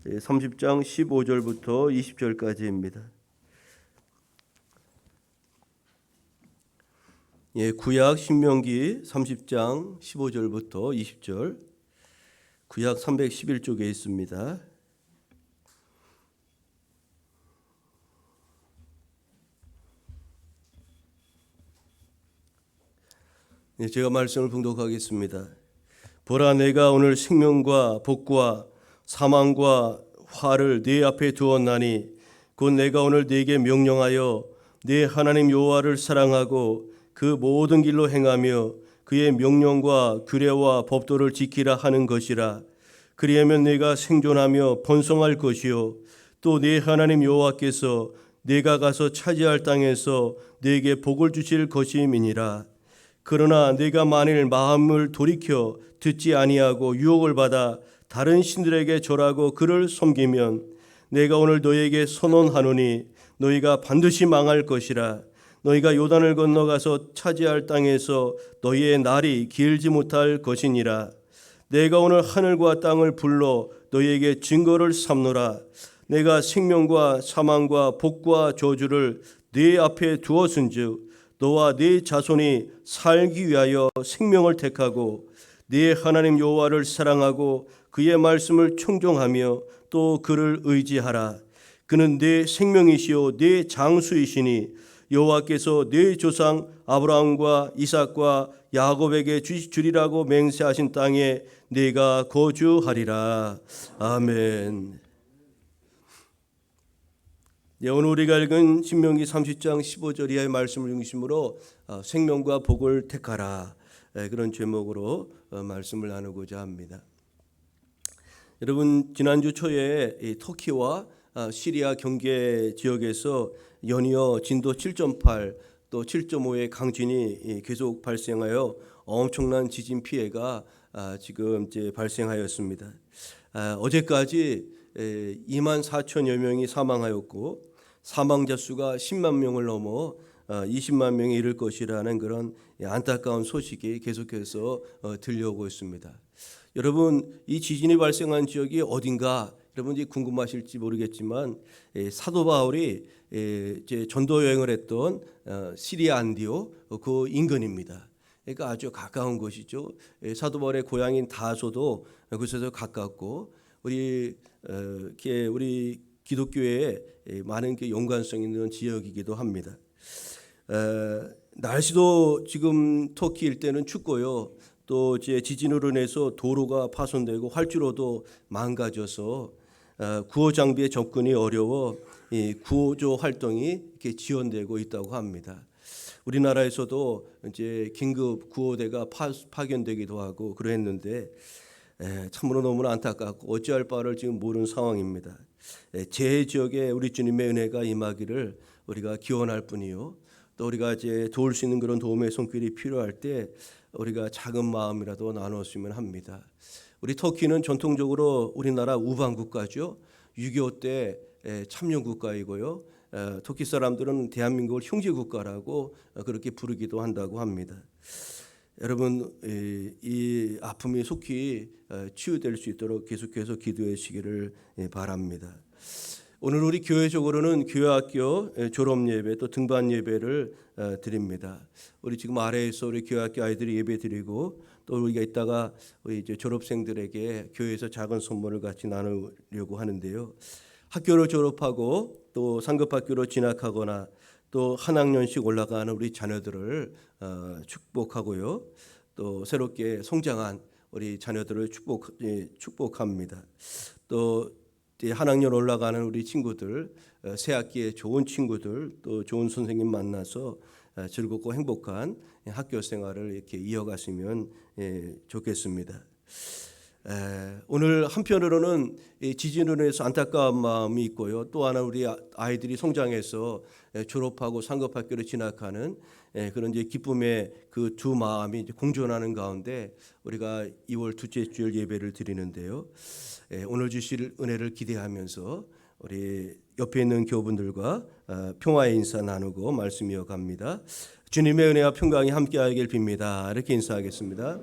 30장 15절부터 20절까지입니다. 구약 신명기 30장 15절부터 20절, 구약 311쪽에 있습니다. 제가 말씀을 봉독하겠습니다. 보라, 내가 오늘 생명과 복과 사망과 화를 네 앞에 두었나니 곧 내가 오늘 네게 명령하여 네 하나님 여호와를 사랑하고 그 모든 길로 행하며 그의 명령과 규례와 법도를 지키라 하는 것이라. 그리하면 네가 생존하며 번성할 것이요 또 네 하나님 여호와께서 네가 가서 차지할 땅에서 네게 복을 주실 것임이니라. 그러나 네가 만일 마음을 돌이켜 듣지 아니하고 유혹을 받아 다른 신들에게 절하고 그를 섬기면 내가 오늘 너희에게 선언하노니 너희가 반드시 망할 것이라. 너희가 요단을 건너가서 차지할 땅에서 너희의 날이 길지 못할 것이니라. 내가 오늘 하늘과 땅을 불러 너희에게 증거를 삼노라. 내가 생명과 사망과 복과 저주를 네 앞에 두었은즉 너와 네 자손이 살기 위하여 생명을 택하고 네 하나님 여호와를 사랑하고 그의 말씀을 청종하며 또 그를 의지하라. 그는 네 생명이시요 네 장수이시니 여호와께서 네 조상 아브라함과 이삭과 야곱에게 주리라고 맹세하신 땅에 네가 거주하리라. 아멘. 오늘 우리가 읽은 신명기 30장 15절 이하의 말씀을 중심으로 생명과 복을 택하라, 그런 제목으로 말씀을 나누고자 합니다. 여러분, 지난주 초에 터키와 시리아 경계 지역에서 연이어 진도 7.8 또 7.5의 강진이 계속 발생하여 엄청난 지진 피해가 지금 이제 발생하였습니다. 어제까지 2만 4천여 명이 사망하였고 사망자 수가 10만 명을 넘어 20만 명에 이를 것이라는 그런 안타까운 소식이 계속해서 들려오고 있습니다. 여러분, 이 지진이 발생한 지역이 어딘가 여러분이 궁금하실지 모르겠지만 사도 바울이 이제 전도 여행을 했던 시리아 안디오 그 인근입니다. 그러니까 아주 가까운 곳이죠. 사도 바울의 고향인 다소도 그곳에서 가깝고 우리 기독교에 많은 연관성 있는 지역이기도 합니다. 날씨도 지금 터키 일대는 춥고요. 또 이제 지진으로 인해서 도로가 파손되고 활주로도 망가져서 구호 장비의 접근이 어려워 구호조 활동이 이렇게 지연되고 있다고 합니다. 우리나라에서도 이제 긴급 구호대가 파견되기도 하고 그랬는데 참으로 너무나 안타깝고 어찌할 바를 지금 모르는 상황입니다. 제 지역에 우리 주님의 은혜가 임하기를 우리가 기원할 뿐이요, 또 우리가 이제 도울 수 있는 그런 도움의 손길이 필요할 때 우리가 작은 마음이라도 나눴으면 합니다. 우리 터키는 전통적으로 우리나라 우방 국가죠. 6.25 때 참여 국가이고요. 터키 사람들은 대한민국을 형제 국가라고 그렇게 부르기도 한다고 합니다. 여러분, 이 아픔이 속히 치유될 수 있도록 계속해서 기도해 주시기를 바랍니다. 오늘 우리 교회적으로는 교회학교 졸업 예배 또 등반 예배를 드립니다. 우리 지금 아래에서 우리 교회학교 아이들이 예배 드리고 또 우리가 이따가 우리 이제 졸업생들에게 교회에서 작은 선물을 같이 나누려고 하는데요. 학교를 졸업하고 또 상급학교로 진학하거나 또 한 학년씩 올라가는 우리 자녀들을 축복하고요. 또 새롭게 성장한 우리 자녀들을 축복합니다. 또 한 학년 올라가는 우리 친구들, 새 학기에 좋은 친구들, 또 좋은 선생님 만나서 즐겁고 행복한 학교 생활을 이렇게 이어가시면 좋겠습니다. 오늘 한편으로는 지진으로 인해서 안타까운 마음이 있고요. 또 하나 우리 아이들이 성장해서 졸업하고 상급학교로 진학하는 그런 이제 기쁨의 그 두 마음이 이제 공존하는 가운데 우리가 2월 둘째 주일 예배를 드리는데요. 오늘 주실 은혜를 기대하면서 우리 옆에 있는 교우분들과 평화의 인사 나누고 말씀 이어갑니다. 주님의 은혜와 평강이 함께하길 빕니다. 이렇게 인사하겠습니다.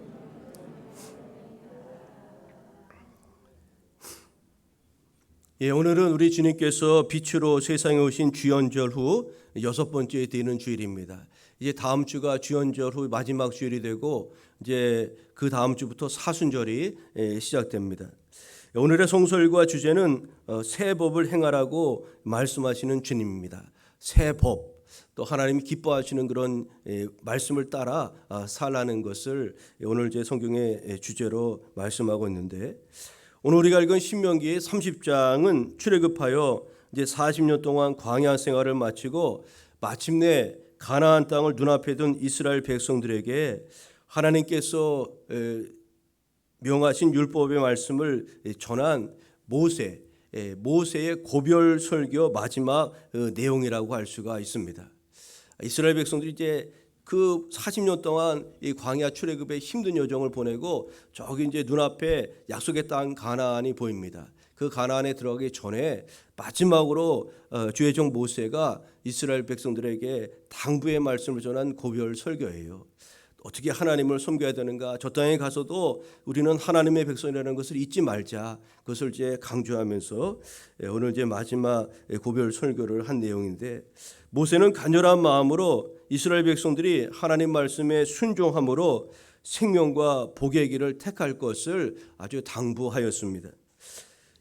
예, 오늘은 우리 주님께서 빛으로 세상에 오신 주연절 후 6번째 되는 주일입니다. 이제 다음 주가 주연절 후 마지막 주일이 되고 이제 그 다음 주부터 사순절이 시작됩니다. 오늘의 성서일과 주제는 새 법을 행하라고 말씀하시는 주님입니다. 새 법, 또 하나님이 기뻐하시는 그런 말씀을 따라 살라는 것을 오늘 제 성경의 주제로 말씀하고 있는데, 오늘 우리가 읽은 신명기 30장은 출애굽하여 이제 40년 동안 광야 생활을 마치고 마침내 가나안 땅을 눈앞에 둔 이스라엘 백성들에게 하나님께서 명하신 율법의 말씀을 전한 모세의 고별 설교 마지막 내용이라고 할 수가 있습니다. 이스라엘 백성들이 이제 그 40년 동안 이 광야 출애굽의 힘든 여정을 보내고 저기 이제 눈앞에 약속의 땅 가나안이 보입니다. 그 가나안에 들어가기 전에 마지막으로 주의 종 모세가 이스라엘 백성들에게 당부의 말씀을 전한 고별 설교예요. 어떻게 하나님을 섬겨야 되는가? 저 땅에 가서도 우리는 하나님의 백성이라는 것을 잊지 말자. 그것을 이제 강조하면서 오늘 이제 마지막 고별 설교를 한 내용인데, 모세는 간절한 마음으로 이스라엘 백성들이 하나님 말씀에 순종함으로 생명과 복의 길을 택할 것을 아주 당부하였습니다.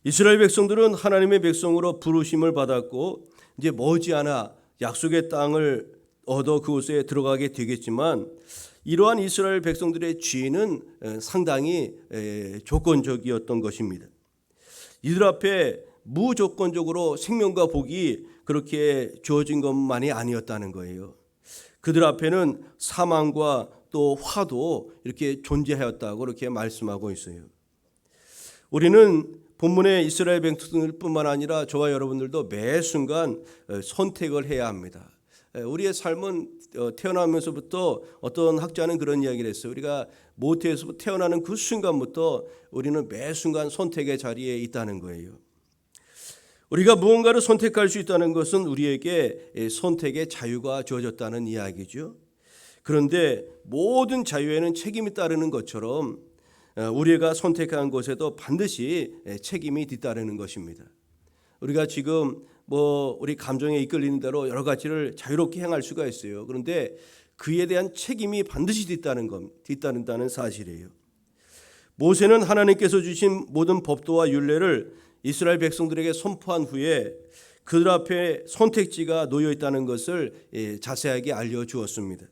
이스라엘 백성들은 하나님의 백성으로 부르심을 받았고 이제 머지않아 약속의 땅을 얻어 그곳에 들어가게 되겠지만, 이러한 이스라엘 백성들의 지위는 상당히 조건적이었던 것입니다. 이들 앞에 무조건적으로 생명과 복이 그렇게 주어진 것만이 아니었다는 거예요. 그들 앞에는 사망과 또 화도 이렇게 존재하였다고 그렇게 말씀하고 있어요. 우리는 본문의 이스라엘 백성들뿐만 아니라 저와 여러분들도 매 순간 선택을 해야 합니다. 우리의 삶은 태어나면서부터 어떤 학자는 그런 이야기를 했어요. 우리가 모태에서 태어나는 그 순간부터 우리는 매 순간 선택의 자리에 있다는 거예요. 우리가 무언가를 선택할 수 있다는 것은 우리에게 선택의 자유가 주어졌다는 이야기죠. 그런데 모든 자유에는 책임이 따르는 것처럼 우리가 선택한 것에도 반드시 책임이 뒤따르는 것입니다. 우리가 지금 우리 감정에 이끌리는 대로 여러 가지를 자유롭게 행할 수가 있어요. 그런데 그에 대한 책임이 반드시 뒤따른다는 사실이에요. 모세는 하나님께서 주신 모든 법도와 율례를 이스라엘 백성들에게 선포한 후에 그들 앞에 선택지가 놓여 있다는 것을 자세하게 알려주었습니다.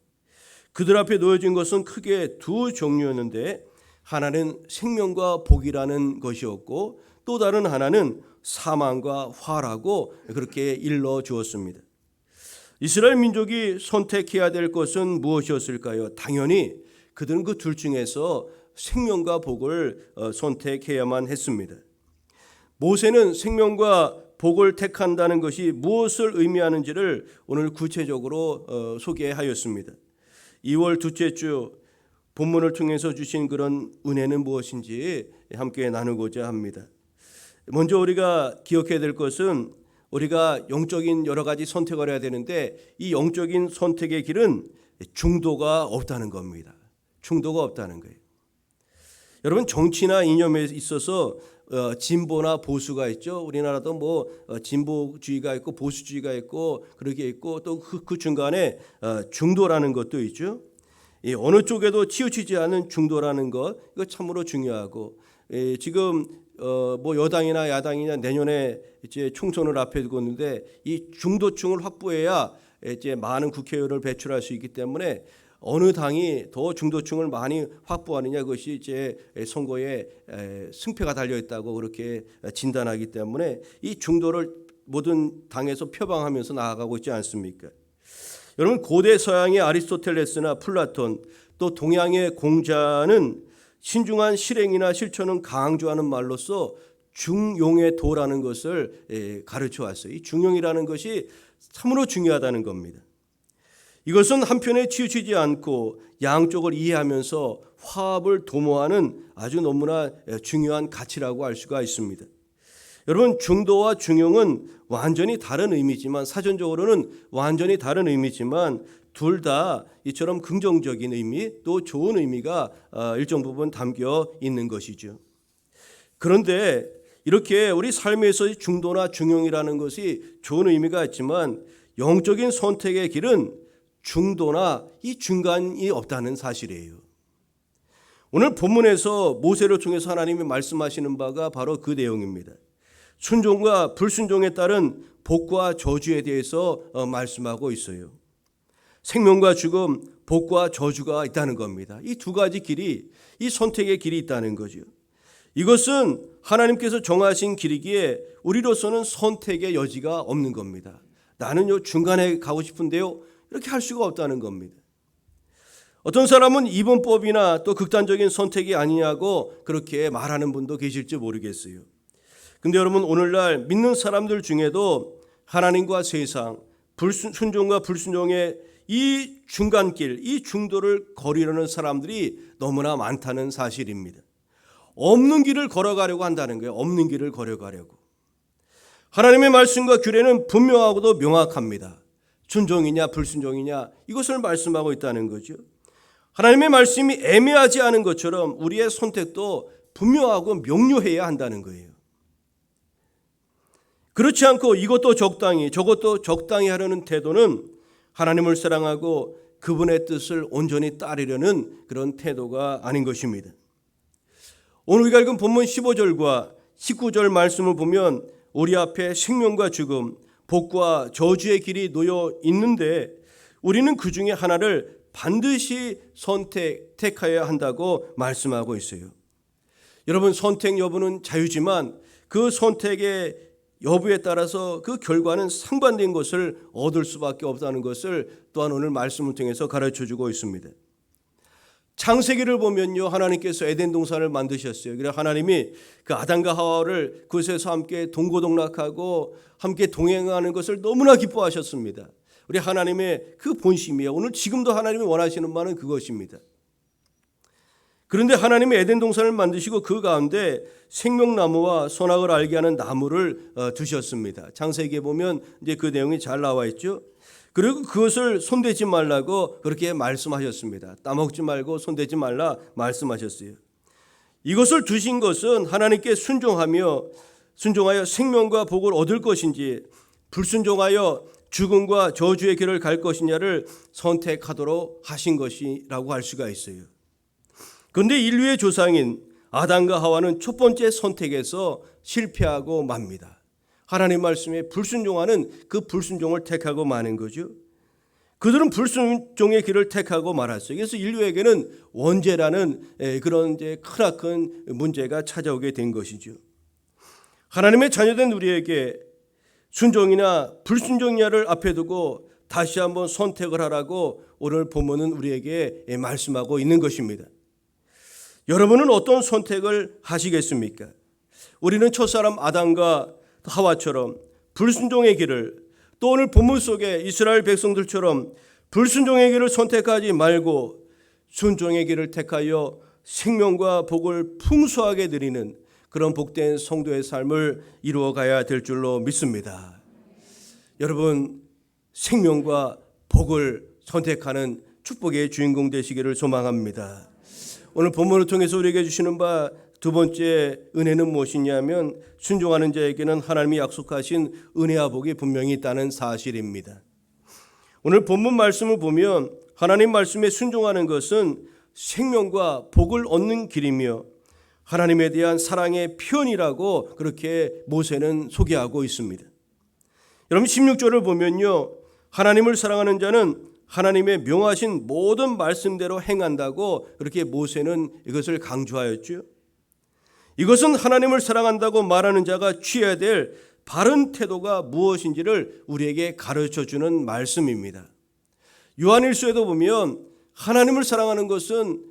그들 앞에 놓여진 것은 크게 두 종류였는데, 하나는 생명과 복이라는 것이었고 또 다른 하나는 사망과 화라고 그렇게 일러 주었습니다. 이스라엘 민족이 선택해야 될 것은 무엇이었을까요? 당연히 그들은 그 둘 중에서 생명과 복을 선택해야만 했습니다. 모세는 생명과 복을 택한다는 것이 무엇을 의미하는지를 오늘 구체적으로 소개하였습니다. 2월 둘째 주 본문을 통해서 주신 그런 은혜는 무엇인지 함께 나누고자 합니다. 먼저 우리가 기억해야 될 것은 우리가 영적인 여러 가지 선택을 해야 되는데, 이 영적인 선택의 길은 중도가 없다는 겁니다. 중도가 없다는 거예요. 여러분, 정치나 이념에 있어서 진보나 보수가 있죠. 우리나라도 진보주의가 있고 보수주의가 있고 그렇게 있고 또 그 중간에 중도라는 것도 있죠. 어느 쪽에도 치우치지 않은 중도라는 것, 이거 참으로 중요하고, 지금 여당이나 야당이나 내년에 이제 총선을 앞에 두고 있는데 이 중도층을 확보해야 이제 많은 국회의원을 배출할 수 있기 때문에 어느 당이 더 중도층을 많이 확보하느냐, 그것이 이제 선거에 승패가 달려 있다고 그렇게 진단하기 때문에 이 중도를 모든 당에서 표방하면서 나아가고 있지 않습니까? 여러분, 고대 서양의 아리스토텔레스나 플라톤, 또 동양의 공자는 신중한 실행이나 실천은 강조하는 말로써 중용의 도라는 것을 가르쳐 왔어요. 이 중용이라는 것이 참으로 중요하다는 겁니다. 이것은 한편에 치우치지 않고 양쪽을 이해하면서 화합을 도모하는 아주 너무나 중요한 가치라고 할 수가 있습니다. 여러분, 중도와 중용은 완전히 다른 의미지만, 사전적으로는 완전히 다른 의미지만 둘 다 이처럼 긍정적인 의미, 또 좋은 의미가 일정 부분 담겨 있는 것이죠. 그런데 이렇게 우리 삶에서의 중도나 중용이라는 것이 좋은 의미가 있지만 영적인 선택의 길은 중도나 이 중간이 없다는 사실이에요. 오늘 본문에서 모세를 통해서 하나님이 말씀하시는 바가 바로 그 내용입니다. 순종과 불순종에 따른 복과 저주에 대해서 말씀하고 있어요. 생명과 죽음, 복과 저주가 있다는 겁니다. 이 두 가지 길이, 이 선택의 길이 있다는 거죠. 이것은 하나님께서 정하신 길이기에 우리로서는 선택의 여지가 없는 겁니다. 나는 요 중간에 가고 싶은데요, 이렇게 할 수가 없다는 겁니다. 어떤 사람은 이분법이나 또 극단적인 선택이 아니냐고 그렇게 말하는 분도 계실지 모르겠어요. 근데 여러분, 오늘날 믿는 사람들 중에도 하나님과 세상, 순종과 불순종의 이 중간길, 이 중도를 거리려는 사람들이 너무나 많다는 사실입니다. 없는 길을 걸어가려고 한다는 거예요. 없는 길을 걸어가려고. 하나님의 말씀과 규례는 분명하고도 명확합니다. 순종이냐 불순종이냐 이것을 말씀하고 있다는 거죠. 하나님의 말씀이 애매하지 않은 것처럼 우리의 선택도 분명하고 명료해야 한다는 거예요. 그렇지 않고 이것도 적당히 저것도 적당히 하려는 태도는 하나님을 사랑하고 그분의 뜻을 온전히 따르려는 그런 태도가 아닌 것입니다. 오늘 우리가 읽은 본문 15절과 19절 말씀을 보면 우리 앞에 생명과 죽음, 복과 저주의 길이 놓여 있는데 우리는 그 중에 하나를 반드시 택하여야 한다고 말씀하고 있어요. 여러분, 선택 여부는 자유지만 그 선택의 여부에 따라서 그 결과는 상반된 것을 얻을 수밖에 없다는 것을 또한 오늘 말씀을 통해서 가르쳐주고 있습니다. 창세기를 보면요, 하나님께서 에덴 동산을 만드셨어요. 그래서 하나님이 그 아담과 하와를 그곳에서 함께 동고동락하고 함께 동행하는 것을 너무나 기뻐하셨습니다. 우리 하나님의 그 본심이에요. 오늘 지금도 하나님이 원하시는 바는 그것입니다. 그런데 하나님이 에덴 동산을 만드시고 그 가운데 생명나무와 선악을 알게 하는 나무를 두셨습니다. 창세기에 보면 이제 그 내용이 잘 나와 있죠. 그리고 그것을 손대지 말라고 그렇게 말씀하셨습니다. 따먹지 말고 손대지 말라 말씀하셨어요. 이것을 두신 것은 하나님께 순종하여 생명과 복을 얻을 것인지 불순종하여 죽음과 저주의 길을 갈 것이냐를 선택하도록 하신 것이라고 할 수가 있어요. 그런데 인류의 조상인 아담과 하와는 첫 번째 선택에서 실패하고 맙니다. 하나님 말씀에 불순종하는 그 불순종을 택하고 마는 거죠. 그들은 불순종의 길을 택하고 말았어요. 그래서 인류에게는 원죄라는 그런 이제 크나큰 문제가 찾아오게 된 것이죠. 하나님의 자녀된 우리에게 순종이나 불순종이냐를 앞에 두고 다시 한번 선택을 하라고 오늘 본문은 우리에게 말씀하고 있는 것입니다. 여러분은 어떤 선택을 하시겠습니까? 우리는 첫사람 아담과 하와처럼 불순종의 길을, 또 오늘 본문 속에 이스라엘 백성들처럼 불순종의 길을 선택하지 말고 순종의 길을 택하여 생명과 복을 풍성하게 누리는 그런 복된 성도의 삶을 이루어가야 될 줄로 믿습니다. 여러분, 생명과 복을 선택하는 축복의 주인공 되시기를 소망합니다. 오늘 본문을 통해서 우리에게 주시는 바 두 번째 은혜는 무엇이냐면 순종하는 자에게는 하나님이 약속하신 은혜와 복이 분명히 있다는 사실입니다. 오늘 본문 말씀을 보면 하나님 말씀에 순종하는 것은 생명과 복을 얻는 길이며 하나님에 대한 사랑의 표현이라고 그렇게 모세는 소개하고 있습니다. 여러분 16절을 보면요, 하나님을 사랑하는 자는 하나님의 명하신 모든 말씀대로 행한다고 그렇게 모세는 이것을 강조하였죠. 이것은 하나님을 사랑한다고 말하는 자가 취해야 될 바른 태도가 무엇인지를 우리에게 가르쳐주는 말씀입니다. 요한일서에도 보면 하나님을 사랑하는 것은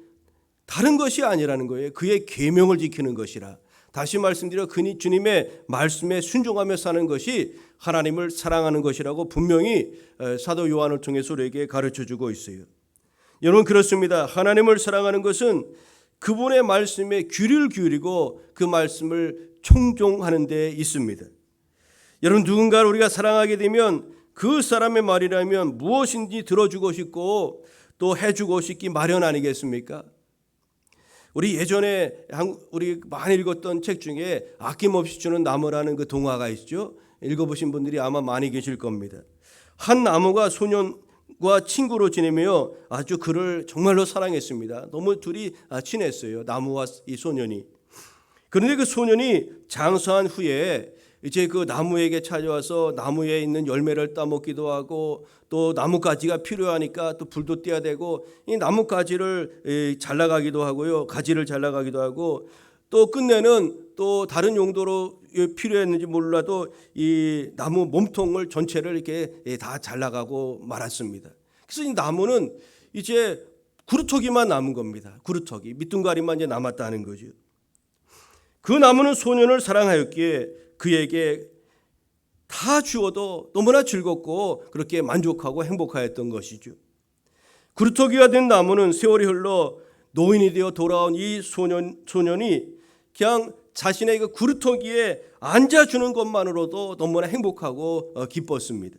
다른 것이 아니라는 거예요. 그의 계명을 지키는 것이라. 다시 말씀드려 주님의 말씀에 순종하며 사는 것이 하나님을 사랑하는 것이라고 분명히 사도 요한을 통해서 우리에게 가르쳐주고 있어요. 여러분, 그렇습니다. 하나님을 사랑하는 것은 그분의 말씀에 귀를 기울이고 그 말씀을 청종하는 데 있습니다. 여러분, 누군가를 우리가 사랑하게 되면 그 사람의 말이라면 무엇인지 들어주고 싶고 또 해주고 싶기 마련 아니겠습니까? 우리 예전에 우리 많이 읽었던 책 중에 아낌없이 주는 나무라는 그 동화가 있죠. 읽어보신 분들이 아마 많이 계실 겁니다. 한 나무가 소년과 친구로 지내며 아주 그를 정말로 사랑했습니다. 너무 둘이 친했어요. 나무와 이 소년이. 그런데 그 소년이 장수한 후에 이제 그 나무에게 찾아와서 나무에 있는 열매를 따먹기도 하고 또 나뭇가지가 필요하니까 또 불도 떼야 되고 이 나뭇가지를 잘라가기도 하고요. 가지를 잘라가기도 하고 또 끝내는 또 다른 용도로 필요했는지 몰라도 이 나무 몸통을 전체를 이렇게 다 잘라가고 말았습니다. 그래서 이 나무는 이제 구루터기만 남은 겁니다. 구루터기, 밑둥가리만 이제 남았다는 거죠. 그 나무는 소년을 사랑하였기에 그에게 다 주어도 너무나 즐겁고 그렇게 만족하고 행복하였던 것이죠. 구루터기가 된 나무는 세월이 흘러 노인이 되어 돌아온 이 소년이 그냥 자신의 그 구루터기에 앉아주는 것만으로도 너무나 행복하고 기뻤습니다.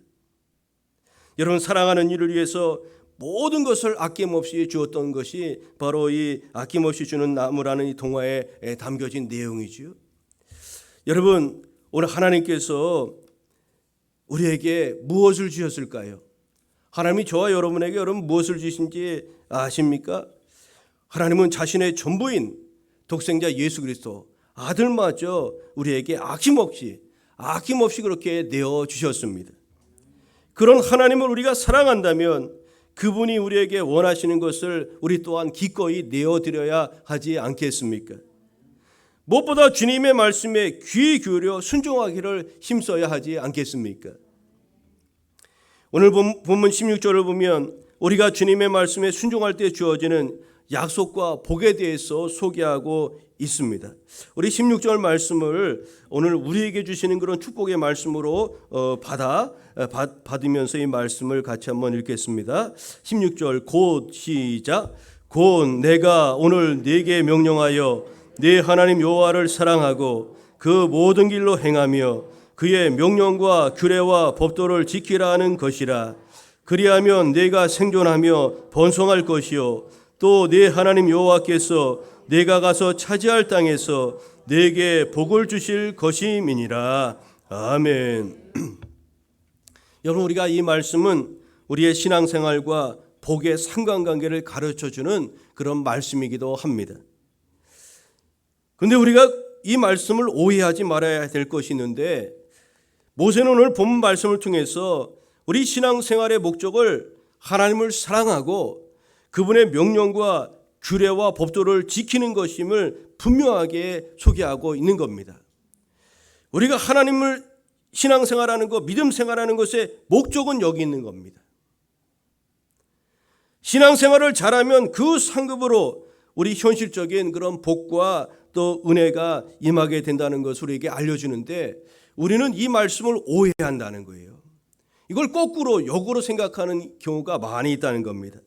여러분, 사랑하는 이를 위해서 모든 것을 아낌없이 주었던 것이 바로 이 아낌없이 주는 나무라는 이 동화에 담겨진 내용이지요. 여러분, 오늘 하나님께서 우리에게 무엇을 주셨을까요? 하나님이 저와 여러분에게 여러분 무엇을 주신지 아십니까? 하나님은 자신의 전부인 독생자 예수 그리스도 아들마저 우리에게 아낌없이 그렇게 내어주셨습니다. 그런 하나님을 우리가 사랑한다면 그분이 우리에게 원하시는 것을 우리 또한 기꺼이 내어드려야 하지 않겠습니까? 무엇보다 주님의 말씀에 귀 기울여 순종하기를 힘써야 하지 않겠습니까? 오늘 본문 16절을 보면 우리가 주님의 말씀에 순종할 때 주어지는 약속과 복에 대해서 소개하고 있습니다. 우리 16절 말씀을 오늘 우리에게 주시는 그런 축복의 말씀으로 받으면서 이 말씀을 같이 한번 읽겠습니다. 16절 곧 시작. 곧 내가 오늘 네게 명령하여 네 하나님 여호와를 사랑하고 그 모든 길로 행하며 그의 명령과 규례와 법도를 지키라 하는 것이라. 그리하면 네가 생존하며 번성할 것이요 또 네 하나님 여호와께서 네가 가서 차지할 땅에서 네게 복을 주실 것임이니라. 아멘. 여러분, 우리가 이 말씀은 우리의 신앙생활과 복의 상관관계를 가르쳐주는 그런 말씀이기도 합니다. 그런데 우리가 이 말씀을 오해하지 말아야 될 것이 있는데, 모세는 오늘 본문 말씀을 통해서 우리 신앙생활의 목적을 하나님을 사랑하고 그분의 명령과 규례와 법도를 지키는 것임을 분명하게 소개하고 있는 겁니다. 우리가 하나님을 신앙생활하는 것, 믿음생활하는 것의 목적은 여기 있는 겁니다. 신앙생활을 잘하면 그 상급으로 우리 현실적인 그런 복과 또 은혜가 임하게 된다는 것을 우리에게 알려주는데, 우리는 이 말씀을 오해한다는 거예요. 이걸 거꾸로 역으로 생각하는 경우가 많이 있다는 겁니다.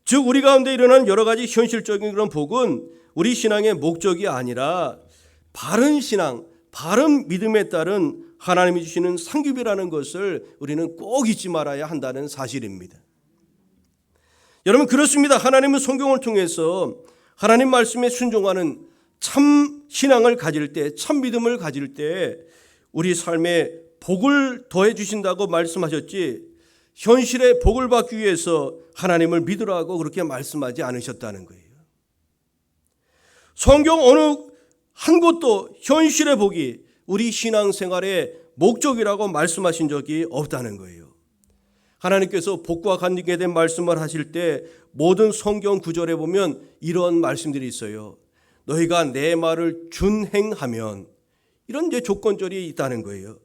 즉 우리 가운데 일어나는 여러 가지 현실적인 그런 복은 우리 신앙의 목적이 아니라 바른 신앙, 바른 믿음에 따른 하나님이 주시는 상급이라는 것을 우리는 꼭 잊지 말아야 한다는 사실입니다. 여러분, 그렇습니다. 하나님은 성경을 통해서 하나님 말씀에 순종하는 참 신앙을 가질 때, 참 믿음을 가질 때 우리 삶에 복을 더해 주신다고 말씀하셨지, 현실의 복을 받기 위해서 하나님을 믿으라고 그렇게 말씀하지 않으셨다는 거예요. 성경 어느 한 곳도 현실의 복이 우리 신앙생활의 목적이라고 말씀하신 적이 없다는 거예요. 하나님께서 복과 관계된 말씀을 하실 때 모든 성경 구절에 보면 이런 말씀들이 있어요. 너희가 내 말을 준행하면, 이런 이제 조건절이 있다는 거예요.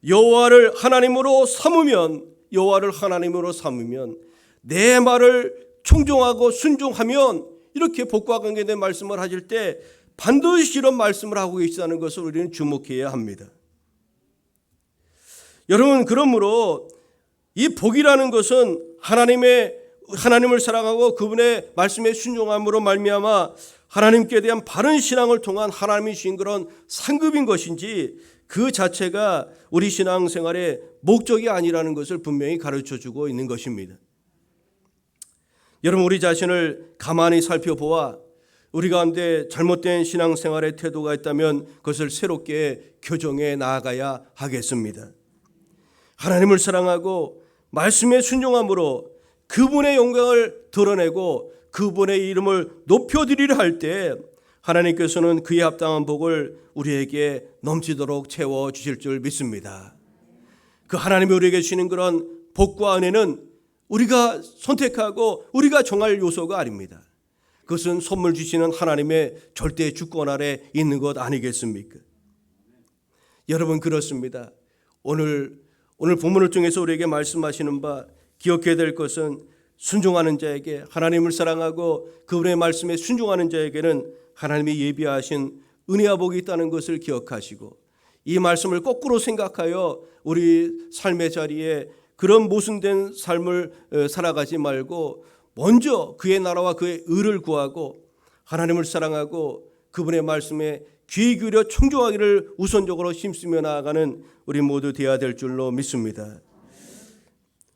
여호와를 하나님으로 삼으면, 내 말을 청종하고 순종하면, 이렇게 복과 관계된 말씀을 하실 때 반드시 이런 말씀을 하고 계시다는 것을 우리는 주목해야 합니다. 여러분, 그러므로 이 복이라는 것은 하나님을 사랑하고 그분의 말씀에 순종함으로 말미암아 하나님께 대한 바른 신앙을 통한 하나님이 주신 그런 상급인 것인지, 그 자체가 우리 신앙생활의 목적이 아니라는 것을 분명히 가르쳐주고 있는 것입니다. 여러분, 우리 자신을 가만히 살펴보아 우리 가운데 잘못된 신앙생활의 태도가 있다면 그것을 새롭게 교정해 나아가야 하겠습니다. 하나님을 사랑하고 말씀에 순종함으로 그분의 영광을 드러내고 그분의 이름을 높여드리려 할 때 하나님께서는 그에 합당한 복을 우리에게 넘치도록 채워주실 줄 믿습니다. 그 하나님이 우리에게 주시는 그런 복과 은혜는 우리가 선택하고 우리가 정할 요소가 아닙니다. 그것은 선물 주시는 하나님의 절대 주권 아래 있는 것 아니겠습니까? 여러분, 그렇습니다. 오늘 본문을 통해서 우리에게 말씀하시는 바 기억해야 될 것은 순종하는 자에게, 하나님을 사랑하고 그분의 말씀에 순종하는 자에게는 하나님이 예비하신 은혜와 복이 있다는 것을 기억하시고, 이 말씀을 거꾸로 생각하여 우리 삶의 자리에 그런 모순된 삶을 살아가지 말고 먼저 그의 나라와 그의 의를 구하고 하나님을 사랑하고 그분의 말씀에 귀 기울여 청종하기를 우선적으로 힘쓰며 나아가는 우리 모두 되어야 될 줄로 믿습니다.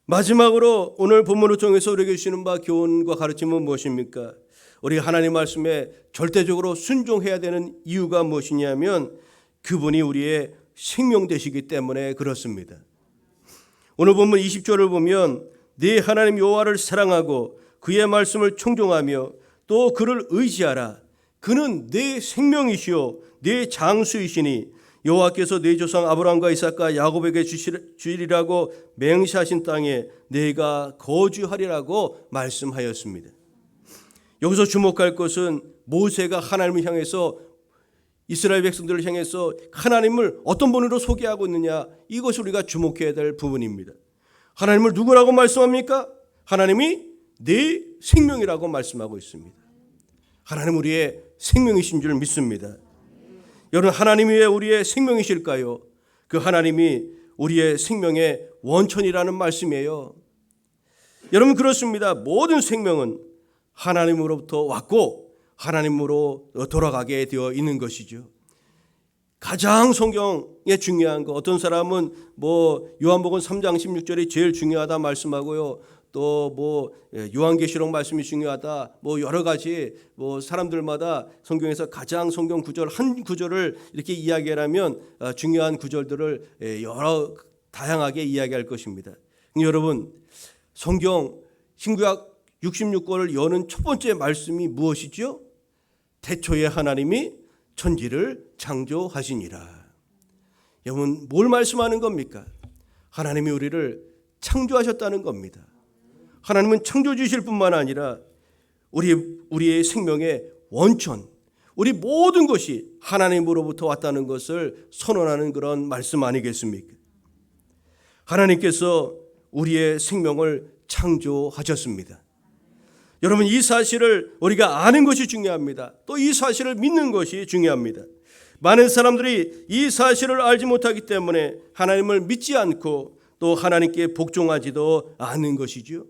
마지막으로 오늘 본문을 통해서 우리에게 주시는 바 교훈과 가르침은 무엇입니까? 우리 하나님 말씀에 절대적으로 순종해야 되는 이유가 무엇이냐면 그분이 우리의 생명 되시기 때문에 그렇습니다. 오늘 본문 20절을 보면 네 하나님 여호와를 사랑하고 그의 말씀을 청종하며 또 그를 의지하라. 그는 네 생명이시요 네 장수이시니 여호와께서 네 조상 아브라함과 이삭과 야곱에게 주시리라고 맹세하신 땅에 네가 거주하리라고 말씀하였습니다. 여기서 주목할 것은 모세가 하나님을 향해서, 이스라엘 백성들을 향해서 하나님을 어떤 분으로 소개하고 있느냐, 이것을 우리가 주목해야 될 부분입니다. 하나님을 누구라고 말씀합니까? 하나님이 네 생명이라고 말씀하고 있습니다. 하나님 우리의 생명이신 줄 믿습니다. 여러분, 하나님이 왜 우리의 생명이실까요? 그 하나님이 우리의 생명의 원천이라는 말씀이에요. 여러분, 그렇습니다. 모든 생명은 하나님으로부터 왔고 하나님으로 돌아가게 되어 있는 것이죠. 가장 성경에 중요한 거, 어떤 사람은 요한복음 3장 16절이 제일 중요하다 말씀하고요. 또 요한계시록 말씀이 중요하다. 여러 가지 사람들마다 성경에서 가장 성경 구절 한 구절을 이렇게 이야기하면 중요한 구절들을 여러 다양하게 이야기할 것입니다. 여러분, 성경 신구약 66권을 여는 첫 번째 말씀이 무엇이죠? 태초에 하나님이 천지를 창조하시니라. 여러분, 뭘 말씀하는 겁니까? 하나님이 우리를 창조하셨다는 겁니다. 하나님은 창조주실 뿐만 아니라 우리의 생명의 원천, 우리 모든 것이 하나님으로부터 왔다는 것을 선언하는 그런 말씀 아니겠습니까? 하나님께서 우리의 생명을 창조하셨습니다. 여러분, 이 사실을 우리가 아는 것이 중요합니다. 또 이 사실을 믿는 것이 중요합니다. 많은 사람들이 이 사실을 알지 못하기 때문에 하나님을 믿지 않고 또 하나님께 복종하지도 않는 것이죠.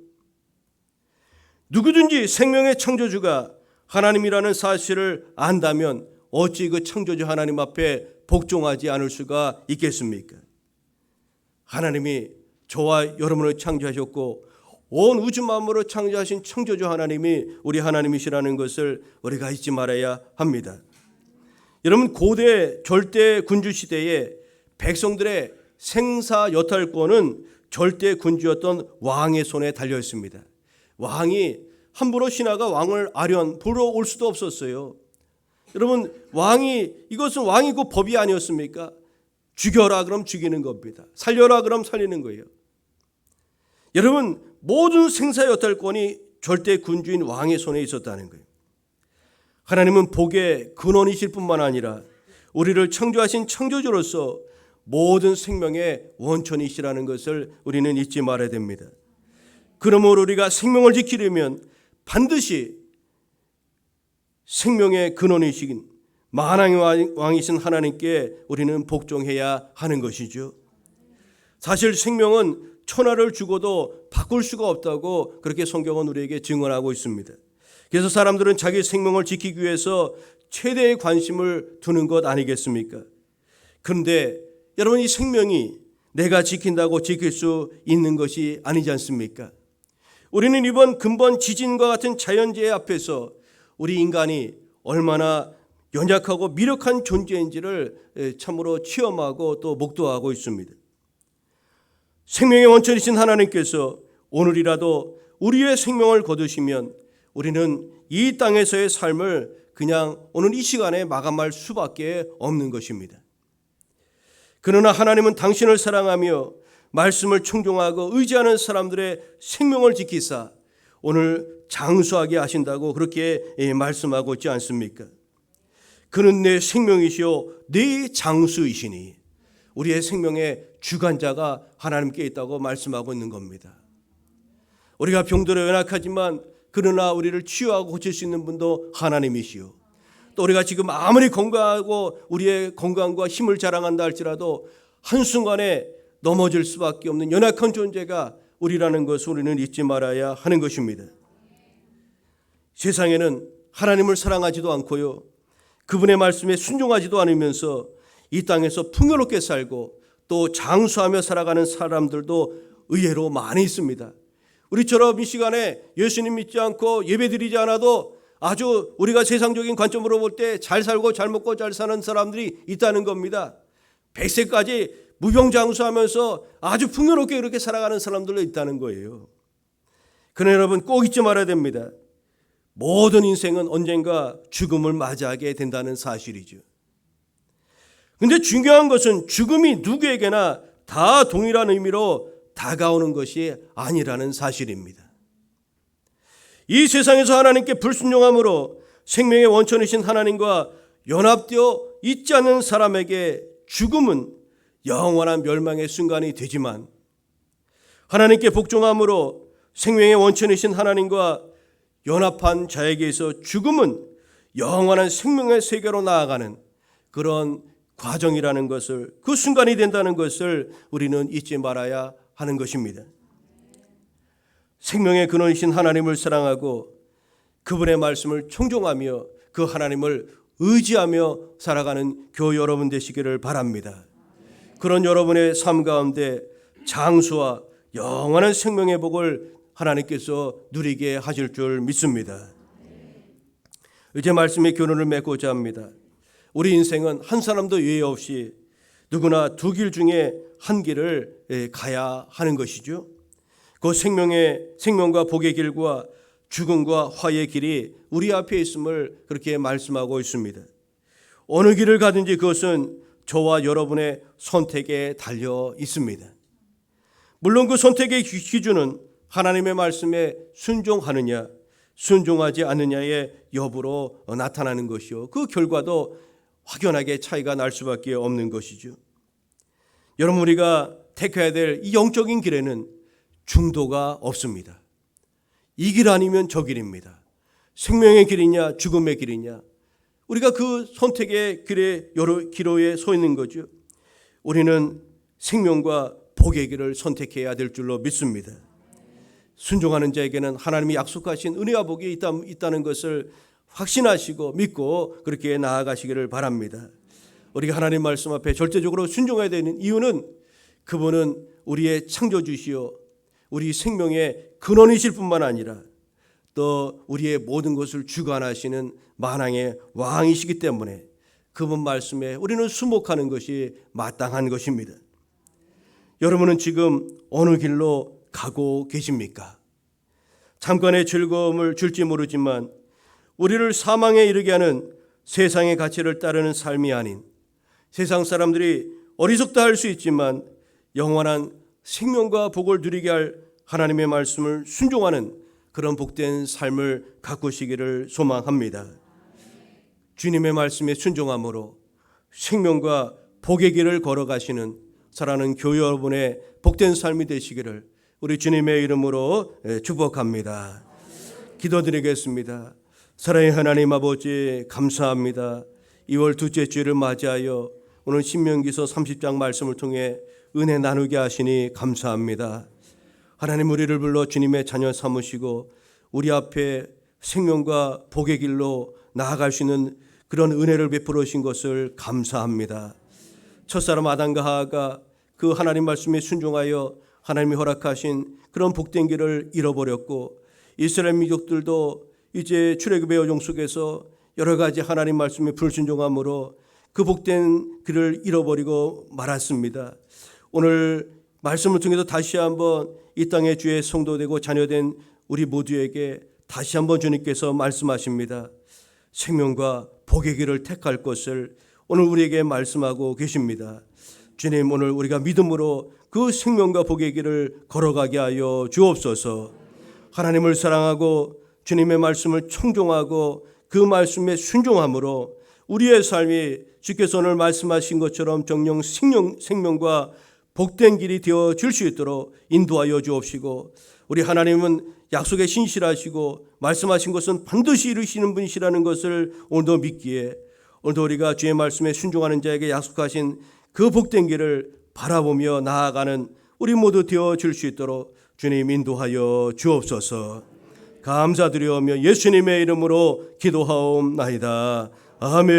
누구든지 생명의 창조주가 하나님이라는 사실을 안다면 어찌 그 창조주 하나님 앞에 복종하지 않을 수가 있겠습니까? 하나님이 저와 여러분을 창조하셨고 온 우주 만물을 창조하신 창조주 하나님이 우리 하나님이시라는 것을 우리가 잊지 말아야 합니다. 여러분, 고대 절대 군주 시대에 백성들의 생사 여탈권은 절대 군주였던 왕의 손에 달려 있습니다. 왕이 함부로 신하가 왕을 보러 올 수도 없었어요. 여러분, 이것은 왕이고 법이 아니었습니까? 죽여라 그럼 죽이는 겁니다. 살려라 그럼 살리는 거예요. 여러분, 모든 생사 여탈권이 절대 군주인 왕의 손에 있었다는 거예요. 하나님은 복의 근원이실 뿐만 아니라 우리를 창조하신 창조주로서 모든 생명의 원천이시라는 것을 우리는 잊지 말아야 됩니다. 그러므로 우리가 생명을 지키려면 반드시 생명의 근원이신 만왕의 왕이신 하나님께 우리는 복종해야 하는 것이죠. 사실 생명은 천하를 주고도 바꿀 수가 없다고 그렇게 성경은 우리에게 증언하고 있습니다. 그래서 사람들은 자기 생명을 지키기 위해서 최대의 관심을 두는 것 아니겠습니까? 그런데 여러분, 이 생명이 내가 지킨다고 지킬 수 있는 것이 아니지 않습니까? 우리는 이번 근본 지진과 같은 자연재해 앞에서 우리 인간이 얼마나 연약하고 미력한 존재인지를 참으로 체험하고 또 목도하고 있습니다. 생명의 원천이신 하나님께서 오늘이라도 우리의 생명을 거두시면 우리는 이 땅에서의 삶을 그냥 오늘 이 시간에 마감할 수밖에 없는 것입니다. 그러나 하나님은 당신을 사랑하며 말씀을 충종하고 의지하는 사람들의 생명을 지키사 오늘 장수하게 하신다고 그렇게 말씀하고 있지 않습니까? 그는 내 생명이시요 내 장수이시니 우리의 생명의 주관자가 하나님께 있다고 말씀하고 있는 겁니다. 우리가 병들어 연약하지만 그러나 우리를 치유하고 고칠 수 있는 분도 하나님이시요, 또 우리가 지금 아무리 건강하고 우리의 건강과 힘을 자랑한다 할지라도 한순간에 넘어질 수밖에 없는 연약한 존재가 우리라는 것을 우리는 잊지 말아야 하는 것입니다. 세상에는 하나님을 사랑하지도 않고요, 그분의 말씀에 순종하지도 않으면서 이 땅에서 풍요롭게 살고 또 장수하며 살아가는 사람들도 의외로 많이 있습니다. 우리처럼 이 시간에 예수님 믿지 않고 예배드리지 않아도 아주 우리가 세상적인 관점으로 볼 때 잘 살고 잘 먹고 잘 사는 사람들이 있다는 겁니다. 100세까지 무병장수하면서 아주 풍요롭게 그렇게 살아가는 사람들도 있다는 거예요. 그러나 여러분 꼭 잊지 말아야 됩니다. 모든 인생은 언젠가 죽음을 맞이하게 된다는 사실이죠. 그런데 중요한 것은 죽음이 누구에게나 다 동일한 의미로 다가오는 것이 아니라는 사실입니다. 이 세상에서 하나님께 불순종함으로 생명의 원천이신 하나님과 연합되어 있지 않는 사람에게 죽음은 영원한 멸망의 순간이 되지만, 하나님께 복종함으로 생명의 원천이신 하나님과 연합한 자에게서 죽음은 영원한 생명의 세계로 나아가는 그런 과정이라는 것을, 그 순간이 된다는 것을 우리는 잊지 말아야 하는 것입니다. 생명의 근원이신 하나님을 사랑하고 그분의 말씀을 청종하며 그 하나님을 의지하며 살아가는 교회 여러분 되시기를 바랍니다. 그런 여러분의 삶 가운데 장수와 영원한 생명의 복을 하나님께서 누리게 하실 줄 믿습니다. 이제 말씀의 교훈을 맺고자 합니다. 우리 인생은 한 사람도 예외 없이 누구나 두 길 중에 한 길을 가야 하는 것이죠. 그 생명과 복의 길과 죽음과 화의 길이 우리 앞에 있음을 그렇게 말씀하고 있습니다. 어느 길을 가든지 그것은 저와 여러분의 선택에 달려 있습니다. 물론 그 선택의 기준은 하나님의 말씀에 순종하느냐 순종하지 않느냐의 여부로 나타나는 것이요, 그 결과도 확연하게 차이가 날 수밖에 없는 것이죠. 여러분, 우리가 택해야 될 이 영적인 길에는 중도가 없습니다. 이 길 아니면 저 길입니다. 생명의 길이냐 죽음의 길이냐, 우리가 그 선택의 길의 여러 기로에 서 있는 거죠. 우리는 생명과 복의 길을 선택해야 될 줄로 믿습니다. 순종하는 자에게는 하나님이 약속하신 은혜와 복이 있다는 것을 확신하시고 믿고 그렇게 나아가시기를 바랍니다. 우리가 하나님 말씀 앞에 절대적으로 순종해야 되는 이유는 그분은 우리의 창조주시요 우리 생명의 근원이실 뿐만 아니라 또 우리의 모든 것을 주관하시는 만왕의 왕이시기 때문에 그분 말씀에 우리는 수목하는 것이 마땅한 것입니다. 여러분은 지금 어느 길로 가고 계십니까? 잠깐의 즐거움을 줄지 모르지만 우리를 사망에 이르게 하는 세상의 가치를 따르는 삶이 아닌, 세상 사람들이 어리석다 할 수 있지만 영원한 생명과 복을 누리게 할 하나님의 말씀을 순종하는 그런 복된 삶을 가꾸시기를 소망합니다. 주님의 말씀에 순종함으로 생명과 복의 길을 걸어가시는 사랑하는 교회 여러분의 복된 삶이 되시기를 우리 주님의 이름으로 축복합니다. 기도드리겠습니다. 사랑의 하나님 아버지, 감사합니다. 2월 둘째 주일을 맞이하여 오늘 신명기서 30장 말씀을 통해 은혜 나누게 하시니 감사합니다. 하나님, 우리를 불러 주님의 자녀 삼으시고 우리 앞에 생명과 복의 길로 나아갈 수 있는 그런 은혜를 베풀어 주신 것을 감사합니다. 첫사람 아담과 하와가 그 하나님 말씀에 순종하여 하나님이 허락하신 그런 복된 길을 잃어버렸고, 이스라엘 민족들도 이제 출애굽의 여정 속에서 여러 가지 하나님 말씀에 불순종함으로 그 복된 길을 잃어버리고 말았습니다. 오늘 말씀을 통해서 다시 한번 이 땅의 주의 성도되고 자녀된 우리 모두에게 다시 한번 주님께서 말씀하십니다. 생명과 복의 길을 택할 것을 오늘 우리에게 말씀하고 계십니다. 주님, 오늘 우리가 믿음으로 그 생명과 복의 길을 걸어가게 하여 주옵소서. 하나님을 사랑하고 주님의 말씀을 청종하고 그 말씀에 순종함으로 우리의 삶이 주께서 오늘 말씀하신 것처럼 정령 생명과 복된 길이 되어 줄 수 있도록 인도하여 주옵시고, 우리 하나님은 약속에 신실하시고 말씀하신 것은 반드시 이루시는 분이시라는 것을 오늘도 믿기에, 오늘도 우리가 주의 말씀에 순종하는 자에게 약속하신 그 복된 길을 바라보며 나아가는 우리 모두 되어 줄 수 있도록 주님 인도하여 주옵소서. 감사드리오며 예수님의 이름으로 기도하옵나이다. 아멘.